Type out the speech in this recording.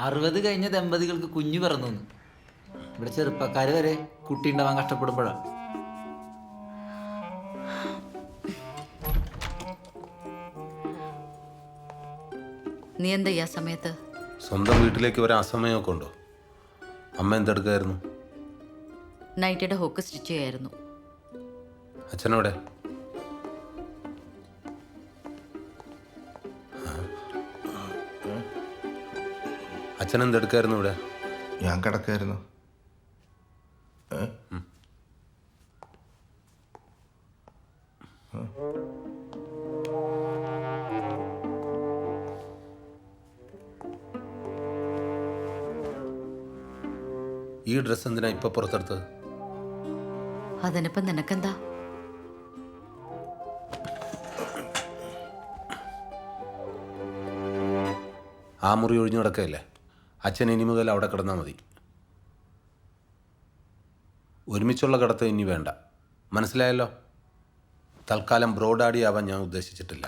60 കഴിഞ്ഞ ദമ്പതികൾക്ക് കുഞ്ഞു പിറന്നു. ഇവിടെ ചെറുപ്പക്കാർ വരെ കുട്ടി ഉണ്ടാവാൻ കഷ്ടപ്പെടുമ്പോഴാണ്. നീ എന്താ ഈ സമയത്ത്? സ്വന്തം വീട്ടിലേക്ക് വരാൻ അസമയമൊക്കെ ഉണ്ടോ? അമ്മ എന്തെടുക്കായിരുന്നു? നൈറ്റിയുടെ ഹോക്ക് സ്റ്റിച്ച് ചെയ്യായിരുന്നു. അച്ഛനോടെ? അച്ഛൻ എന്തെടുക്കായിരുന്നു ഇവിടെ? ഞാൻ കിടക്കായിരുന്നു. ഈ ഡ്രസ്സ് എന്തിനാ ഇപ്പൊ പുറത്തെടുത്തത്? അതിനിപ്പം നിനക്കെന്താ? ആ മുറി ഒഴിഞ്ഞു കിടക്കുകയല്ലേ? അച്ഛൻ ഇനി മുതൽ അവിടെ കിടന്നാൽ മതി. ഒരുമിച്ചുള്ള കിടത്ത് ഇനി വേണ്ട, മനസ്സിലായല്ലോ? തൽക്കാലം ബ്രോഡാഡി ആവാൻ ഞാൻ ഉദ്ദേശിച്ചിട്ടില്ല.